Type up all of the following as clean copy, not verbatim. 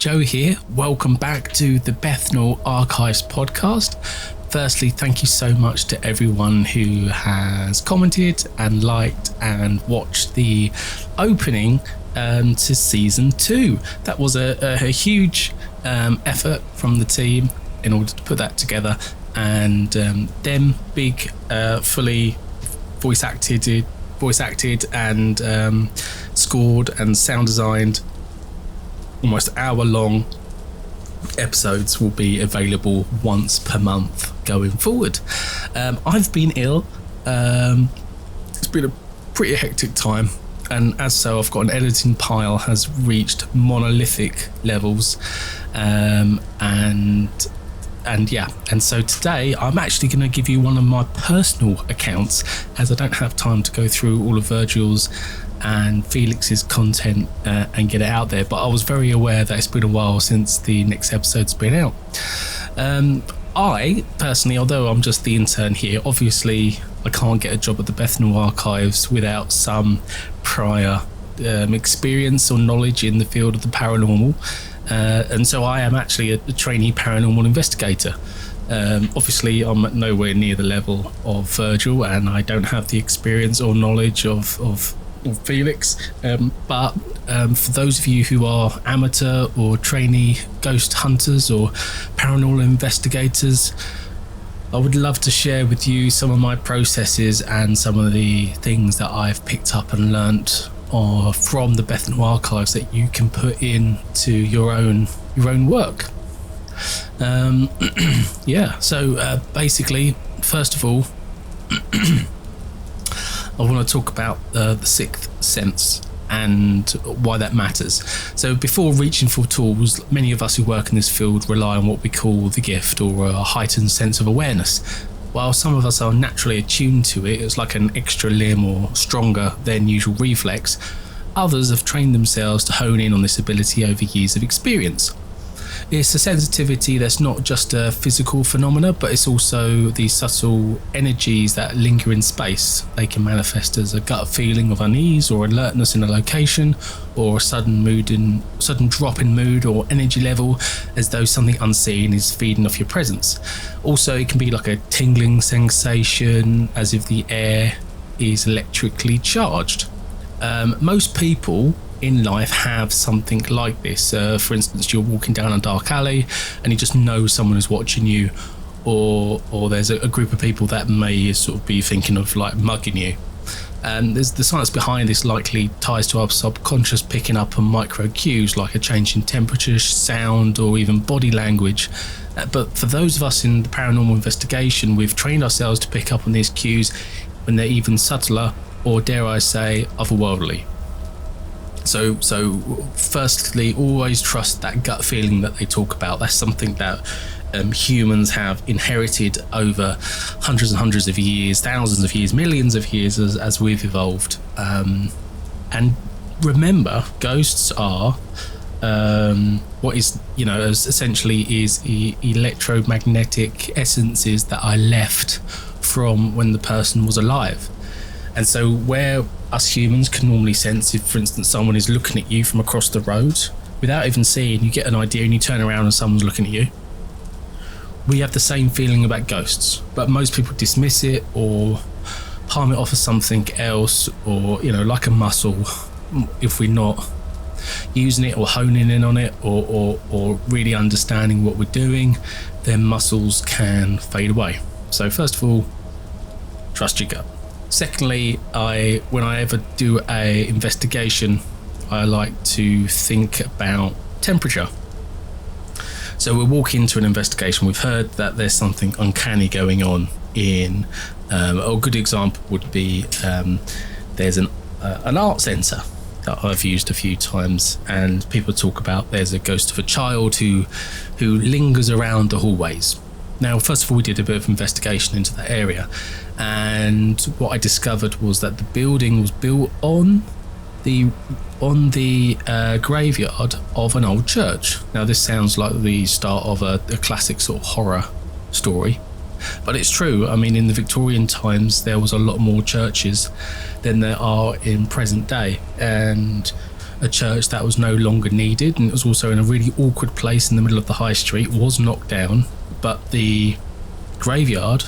Joe here. Welcome back to the Bethnal Archives podcast. Firstly, thank you so much to everyone who has commented and liked and watched the opening to season 2. That was a huge effort from the team in order to put that together, and them big fully voice acted and scored and sound designed almost hour-long episodes will be available once per month going forward. I've been ill. It's been a pretty hectic time, and as so I've got an editing pile has reached monolithic levels, and so today I'm actually going to give you one of my personal accounts, as I don't have time to go through all of Virgil's and Felix's content and get it out there, but I was very aware that it's been a while since the next episode's been out. I personally, although I'm just the intern here, obviously I can't get a job at the Bethnal Archives without some prior experience or knowledge in the field of the paranormal, and so I am actually a trainee paranormal investigator. Obviously I'm nowhere near the level of Virgil, and I don't have the experience or knowledge of Felix, but for those of you who are amateur or trainee ghost hunters or paranormal investigators, I would love to share with you some of my processes and some of the things that I've picked up and learnt from the Bethnal Archives that you can put into your own work. So basically, first of all, I want to talk about the sixth sense and why that matters. So before reaching for tools, many of us who work in this field rely on what we call the gift, or a heightened sense of awareness. While some of us are naturally attuned to it, it's like an extra limb or stronger than usual reflex, others have trained themselves to hone in on this ability over years of experience. It's a sensitivity that's not just a physical phenomena, but it's also the subtle energies that linger in space. They can manifest as a gut feeling of unease or alertness in a location, or a sudden drop in mood or energy level, as though something unseen is feeding off your presence. Also, it can be like a tingling sensation, as if the air is electrically charged. Most people in life have something like this. For instance, you're walking down a dark alley and you just know someone is watching you, or there's a group of people that may sort of be thinking of like mugging you. And there's the science behind this likely ties to our subconscious picking up on micro cues like a change in temperature, sound, or even body language. But for those of us in the paranormal investigation, we've trained ourselves to pick up on these cues when they're even subtler, or dare I say, otherworldly. So firstly, always trust that gut feeling that they talk about. That's something that humans have inherited over hundreds and hundreds of years, thousands of years, millions of years as we've evolved. And remember, ghosts are what is, essentially is electromagnetic essences that are left from when the person was alive. And so where us humans can normally sense, if for instance someone is looking at you from across the road, without even seeing, you get an idea and you turn around and someone's looking at you. We have the same feeling about ghosts, but most people dismiss it or palm it off as something else, or like a muscle. If we're not using it or honing in on it, or really understanding what we're doing, then muscles can fade away. So first of all, trust your gut. Secondly, when I ever do a investigation, I like to think about temperature. So we'll walk into an investigation. We've heard that there's something uncanny going on in. A good example would be there's an art centre that I've used a few times, and people talk about there's a ghost of a child who lingers around the hallways. Now, first of all, we did a bit of investigation into that area, and what I discovered was that the building was built on the graveyard of an old church. Now, this sounds like the start of a classic sort of horror story, but it's true. I mean, in the Victorian times, there was a lot more churches than there are in present day, and a church that was no longer needed, and it was also in a really awkward place in the middle of the high street, was knocked down, but the graveyard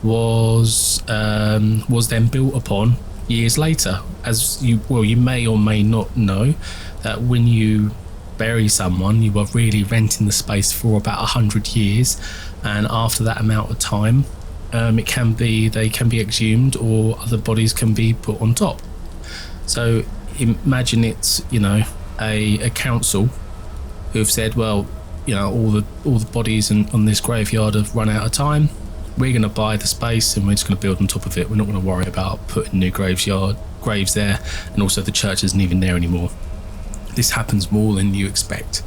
was then built upon years later. As you may or may not know that when you bury someone, you are really renting the space for about 100 years, and after that amount of time, they can be exhumed, or other bodies can be put on top. So imagine it's a council who've said, well, all the bodies on this graveyard have run out of time. We're going to buy the space and we're just going to build on top of it. We're not going to worry about putting new graves there, and also the church isn't even there anymore. This happens more than you expect.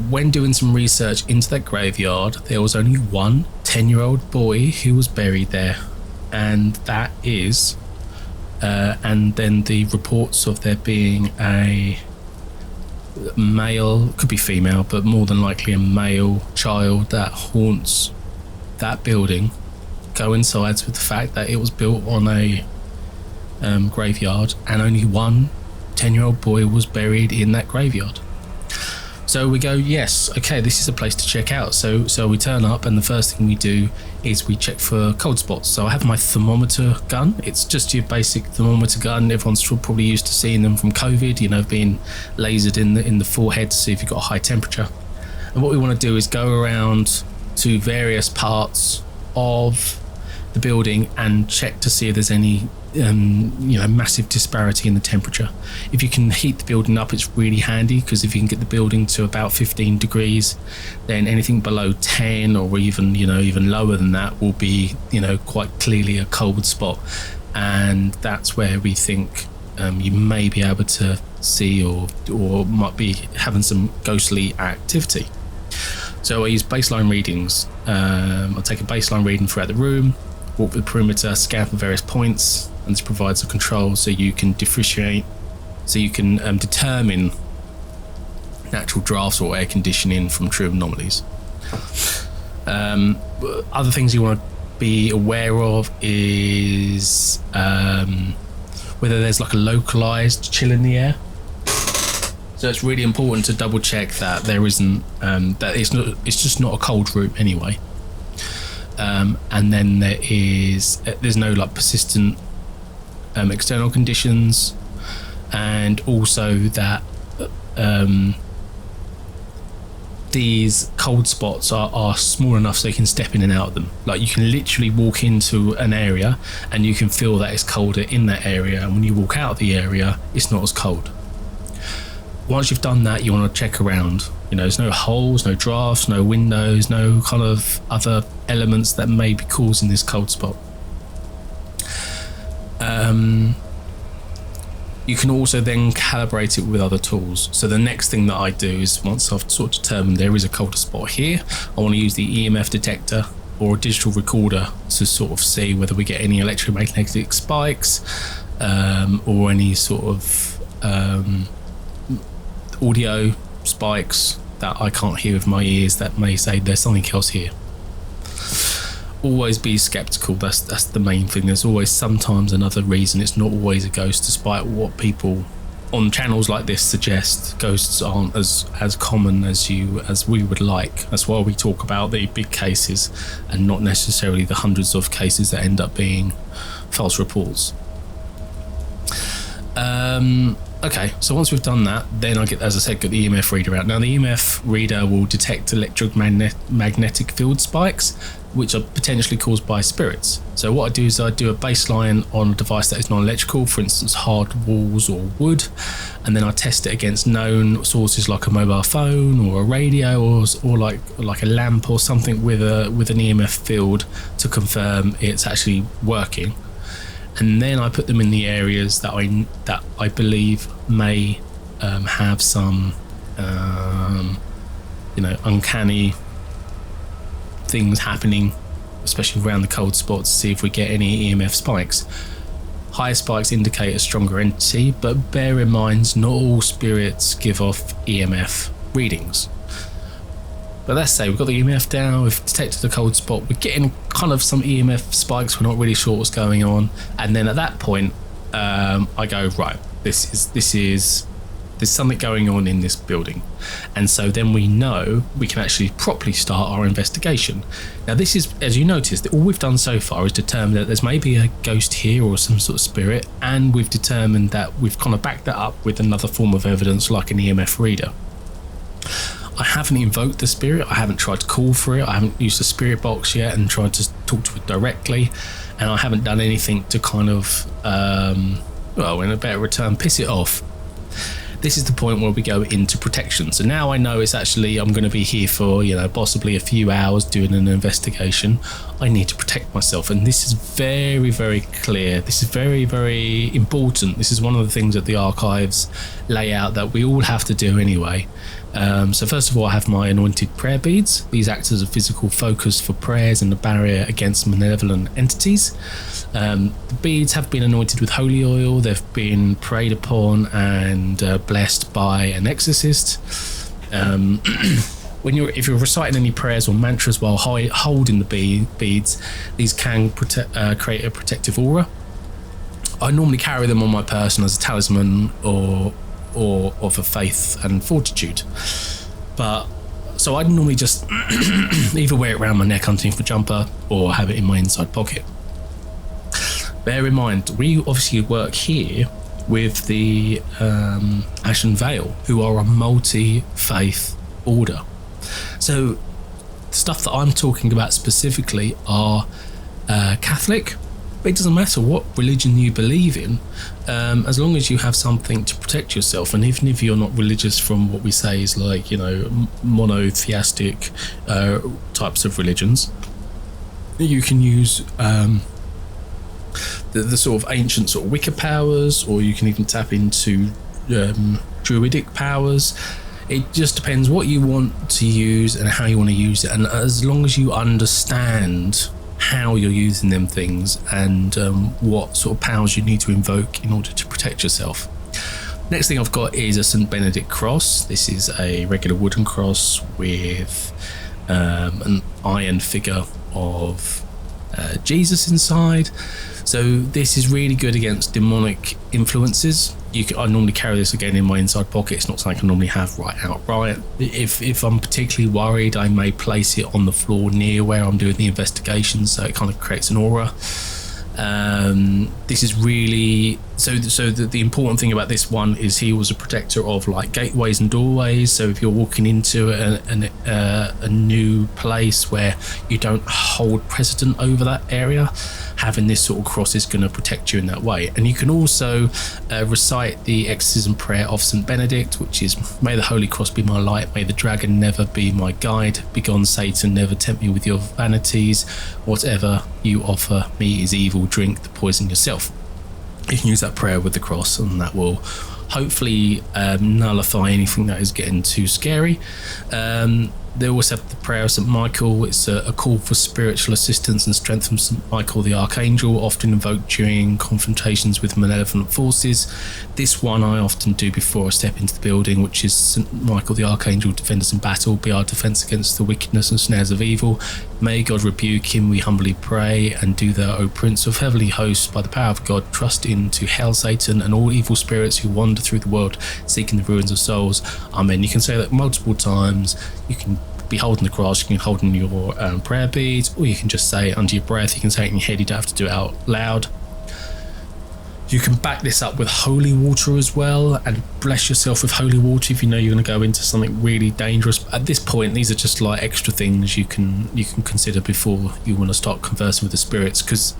When doing some research into that graveyard, there was only one 10-year-old boy who was buried there, and that is and then the reports of there being a male, could be female, but more than likely a male child that haunts that building coincides with the fact that it was built on a graveyard, and only one 10-year-old boy was buried in that graveyard. So we go, yes, okay, this is a place to check out. So we turn up, and the first thing we do is we check for cold spots. So I have my thermometer gun. It's just your basic thermometer gun. Everyone's probably used to seeing them from COVID, being lasered in the forehead to see if you've got a high temperature. And what we want to do is go around to various parts of the building and check to see if there's any massive disparity in the temperature. If you can heat the building up, it's really handy, because if you can get the building to about 15 degrees, then anything below 10 or even lower than that will be quite clearly a cold spot, and that's where we think you may be able to see or might be having some ghostly activity. So I use baseline readings. I'll take a baseline reading throughout the room, walk the perimeter, scan for various points, and this provides a control so you can differentiate, so you can determine natural drafts or air conditioning from true anomalies. Other things you want to be aware of is whether there's like a localized chill in the air. So it's really important to double check that there isn't that it's just not a cold room anyway. And then there's no like persistent external conditions, and also that these cold spots are small enough so you can step in and out of them. Like, you can literally walk into an area and you can feel that it's colder in that area, and when you walk out of the area, it's not as cold. Once you've done that, you want to check around. There's no holes, no drafts, no windows, no kind of other elements that may be causing this cold spot. You can also then calibrate it with other tools. So the next thing that I do is, once I've sort of determined there is a colder spot here, I want to use the EMF detector or a digital recorder to sort of see whether we get any electromagnetic spikes or any sort of audio spikes that I can't hear with my ears that may say there's something else here. Always be skeptical. That's the main thing. There's always sometimes another reason. It's not always a ghost, despite what people on channels like this suggest. Ghosts aren't as common as we would like. That's why we talk about the big cases and not necessarily the hundreds of cases that end up being false reports. Okay, so once we've done that, then I get the EMF reader out. Now the EMF reader will detect electromagnetic field spikes, which are potentially caused by spirits. So what I do is I do a baseline on a device that is non-electrical, for instance hard walls or wood, and then I test it against known sources like a mobile phone or a radio or like a lamp or something with an EMF field to confirm it's actually working. And then I put them in the areas that I believe may have some uncanny things happening, especially around the cold spots, to see if we get any EMF spikes. Higher spikes indicate a stronger entity, but bear in mind not all spirits give off EMF readings. But let's say we've got the EMF down, we've detected the cold spot, we're getting kind of some EMF spikes, we're not really sure what's going on, and then at that point I go, right, this is there's something going on in this building. And so then we know we can actually properly start our investigation. Now this is, as you noticed, all we've done so far is determine that there's maybe a ghost here or some sort of spirit, and we've determined that we've kind of backed that up with another form of evidence like an EMF reader. I haven't invoked the spirit, I haven't tried to call for it, I haven't used the spirit box yet and tried to talk to it directly, and I haven't done anything to kind of, well, in a better return, piss it off. This is the point where we go into protection. So now I know it's actually, I'm going to be here for, possibly a few hours doing an investigation. I need to protect myself. And this is very, very clear. This is very, very important. This is one of the things that the archives lay out that we all have to do anyway. So first of all, I have my anointed prayer beads. These act as a physical focus for prayers and a barrier against malevolent entities. The beads have been anointed with holy oil. They've been prayed upon and blessed by an exorcist. If you're reciting any prayers or mantras while holding the beads, these can create a protective aura. I normally carry them on my person as a talisman or of a faith and fortitude, but so I'd normally just either wear it around my neck underneath the jumper or have it in my inside pocket. Bear in mind, we obviously work here with the Ashen Veil, who are a multi-faith order. So the stuff that I'm talking about specifically are Catholic. It doesn't matter what religion you believe in, as long as you have something to protect yourself. And even if you're not religious from what we say is like, monotheistic types of religions, you can use the sort of ancient sort of Wicca powers, or you can even tap into druidic powers. It just depends what you want to use and how you want to use it. And as long as you understand how you're using them things and what sort of powers you need to invoke in order to protect yourself. Next thing I've got is a St. Benedict Cross. This is a regular wooden cross with an iron figure of Jesus inside. So this is really good against demonic influences. I normally carry this again in my inside pocket. It's not something I normally have right outright. If I'm particularly worried, I may place it on the floor near where I'm doing the investigation, so it kind of creates an aura. This is really so the important thing about this one is he was a protector of like gateways and doorways. So if you're walking into a new place where you don't hold precedent over that area, having this sort of cross is going to protect you in that way. And you can also recite the exorcism prayer of St. Benedict, which is, may the Holy Cross be my light, may the dragon never be my guide, begone Satan, never tempt me with your vanities, whatever you offer me is evil, drink the poison yourself. You can use that prayer with the cross, and that will hopefully nullify anything that is getting too scary. They also have the prayer of St. Michael. It's a call for spiritual assistance and strength from St. Michael the Archangel, often invoked during confrontations with malevolent forces. This one I often do before I step into the building, which is St. Michael the Archangel, defend us in battle, be our defence against the wickedness and snares of evil. May God rebuke him, we humbly pray, and do thou, O Prince of heavenly hosts, by the power of God, thrust into hell Satan and all evil spirits who wander through the world seeking the ruins of souls. Amen. You can say that multiple times. You can be holding the cross, you can hold in your prayer beads, or you can just say it under your breath. You can say it in your head, you don't have to do it out loud. You can back this up with holy water as well, and bless yourself with holy water if you know you're going to go into something really dangerous. At this point, these are just like extra things you can consider before you want to start conversing with the spirits, because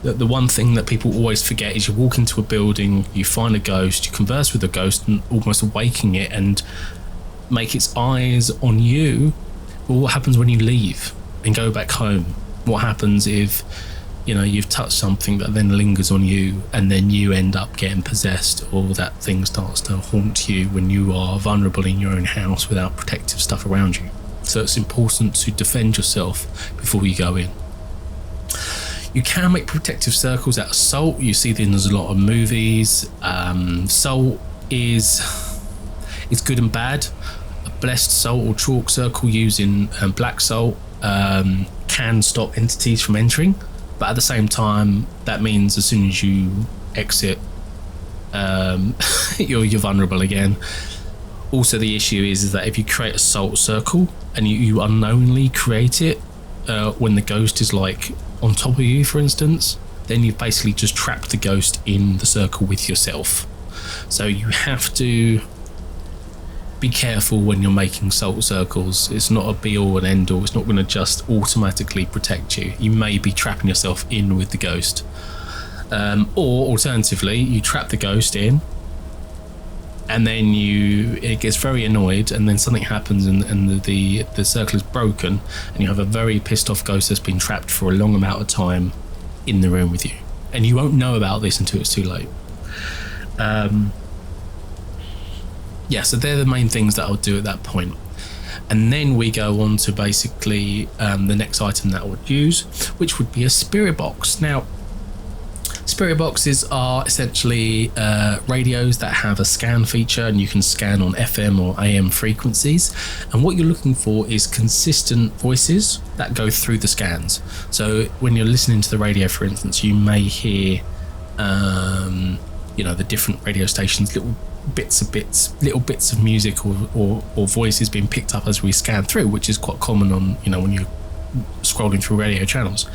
the one thing that people always forget is you walk into a building, you find a ghost, you converse with the ghost and almost awaking it and make its eyes on you. Well, what happens when you leave and go back home? What happens if you've touched something that then lingers on you, and then you end up getting possessed, or that thing starts to haunt you when you are vulnerable in your own house without protective stuff around you? So it's important to defend yourself before you go in. You can make protective circles out of salt. You see there's a lot of movies. Salt is good and bad. A blessed salt or chalk circle using black salt can stop entities from entering, but at the same time that means as soon as you exit you're vulnerable again. Also, the issue is that if you create a salt circle and you unknowingly create it when the ghost is like on top of you, for instance, then you've basically just trapped the ghost in the circle with yourself. So you have to be careful when you're making salt circles. It's not a be all and end all. It's not going to just automatically protect you. You may be trapping yourself in with the ghost. Or alternatively, you trap the ghost in, and then it gets very annoyed, and then something happens, and the circle is broken, and you have a very pissed off ghost that's been trapped for a long amount of time in the room with you, and you won't know about this until it's too late. So they're the main things that I'll do at that point. And then we go on to basically the next item that I would use, which would be a spirit box. Now, spirit boxes are essentially radios that have a scan feature, and you can scan on FM or AM frequencies. And what you're looking for is consistent voices that go through the scans. So when you're listening to the radio, for instance, you may hear, the different radio stations, little bits of music or voices being picked up as we scan through, which is quite common on, when you're scrolling through radio channels.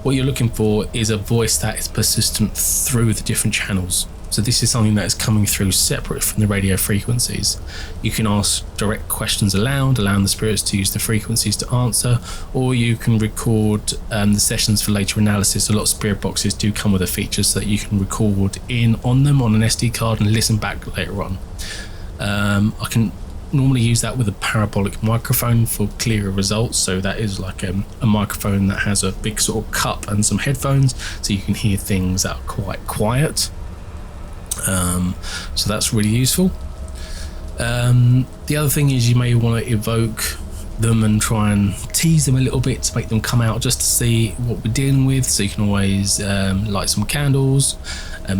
What you're looking for is a voice that is persistent through the different channels. So this is something that is coming through separate from the radio frequencies. You can ask direct questions aloud, allowing the spirits to use the frequencies to answer, or you can record the sessions for later analysis. A lot of spirit boxes do come with a feature so that you can record on them on an SD card and listen back later on. I can normally use that with a parabolic microphone for clearer results. So that is like a microphone that has a big sort of cup and some headphones, so you can hear things that are quite quiet. So that's really useful. The other thing is you may want to evoke them and try and tease them a little bit to make them come out, just to see what we're dealing with. So you can always light some candles.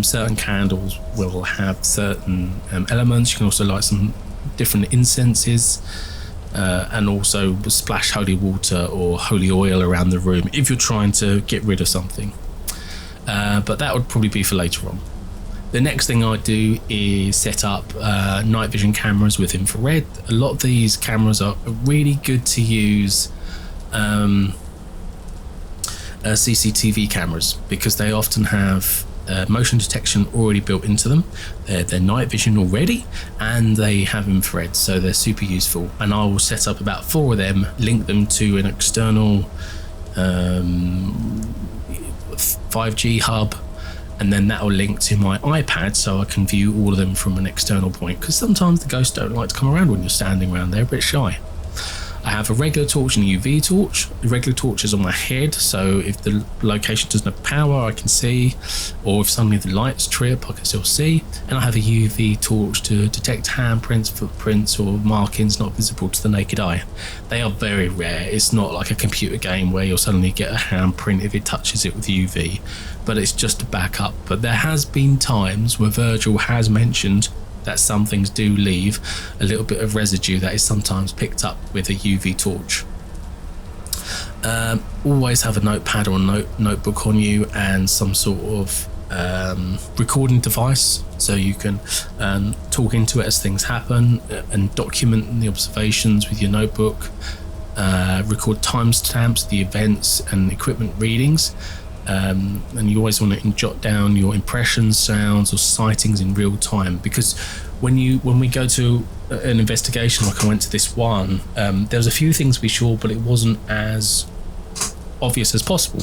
Certain candles will have certain elements. You can also light some different incenses, and also splash holy water or holy oil around the room if you're trying to get rid of something. But that would probably be for later on. The next thing I do is set up night vision cameras with infrared. A lot of these cameras are really good to use CCTV cameras, because they often have motion detection already built into them. They're night vision already, and they have infrared, so they're super useful. And I will set up about 4 of them, link them to an external 5G hub, and then that will link to my iPad, so I can view all of them from an external point, because sometimes the ghosts don't like to come around when you're standing around. They're a bit shy. I have a regular torch and a UV torch. The regular torch is on my head, so if the location doesn't have power, I can see, or if suddenly the lights trip, I can still see. And I have a UV torch to detect handprints, footprints, or markings not visible to the naked eye. They are very rare. It's not like a computer game where you'll suddenly get a handprint if it touches it with UV, but it's just a backup. But there has been times where Virgil has mentioned that some things do leave a little bit of residue that is sometimes picked up with a UV torch. Always have a notepad or notebook on you, and some sort of recording device, so you can talk into it as things happen and document the observations with your notebook. Record timestamps, the events and equipment readings. And you always want to jot down your impressions, sounds, or sightings in real time, because when we go to an investigation, like I went to this one, there was a few things we saw, but it wasn't as obvious as possible.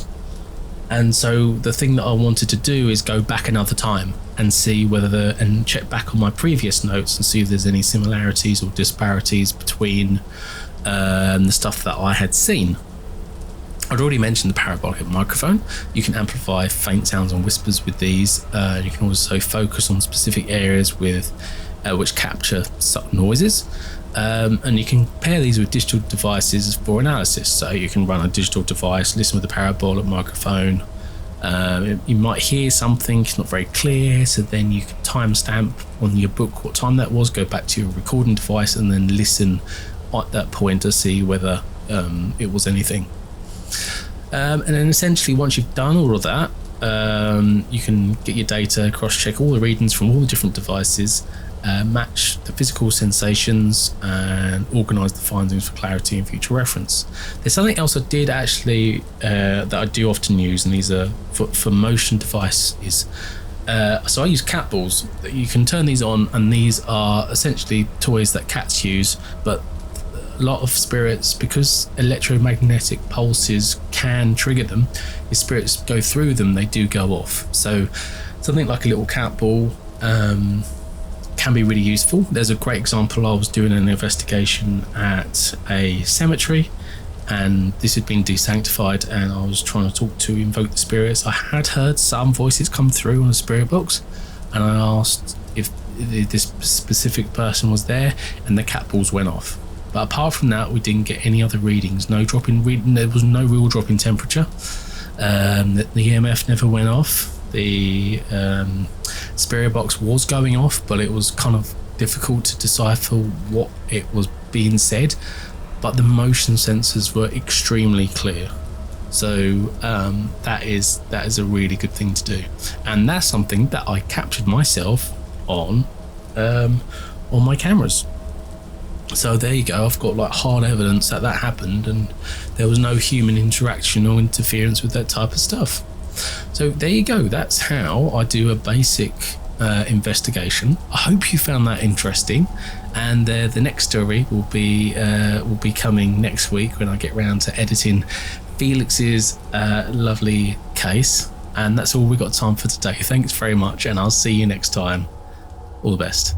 And so the thing that I wanted to do is go back another time and see and check back on my previous notes and see if there's any similarities or disparities between the stuff that I had seen. I'd already mentioned the parabolic microphone. You can amplify faint sounds and whispers with these. You can also focus on specific areas with which capture subtle noises. And you can pair these with digital devices for analysis. So you can run a digital device, listen with a parabolic microphone. You might hear something, it's not very clear, so then you can timestamp on your book what time that was, go back to your recording device, and then listen at that point to see whether it was anything. And then essentially, once you've done all of that, you can get your data, cross-check all the readings from all the different devices, match the physical sensations, and organise the findings for clarity and future reference. There's something else I did actually that I do often use, and these are for motion devices. So I use cat balls. You can turn these on, and these are essentially toys that cats use, but a lot of spirits, because electromagnetic pulses can trigger them, if spirits go through them, they do go off. So something like a little cat ball can be really useful. There's a great example. I was doing an investigation at a cemetery, and this had been desanctified, and I was trying to invoke the spirits. I had heard some voices come through on the spirit box, and I asked if this specific person was there, and the cat balls went off. But apart from that, we didn't get any other readings. No drop in reading. There was no real drop in temperature. The EMF never went off. The spirit box was going off, but it was kind of difficult to decipher what it was being said. But the motion sensors were extremely clear. So that is a really good thing to do, and that's something that I captured myself on my cameras. So there you go. I've got like hard evidence that happened, and there was no human interaction or interference with that type of stuff. So there you go. That's how I do a basic investigation. I hope you found that interesting, and the next story will be coming next week when I get round to editing Felix's lovely case. And that's all we've got time for today. Thanks very much, and I'll see you next time. All the best.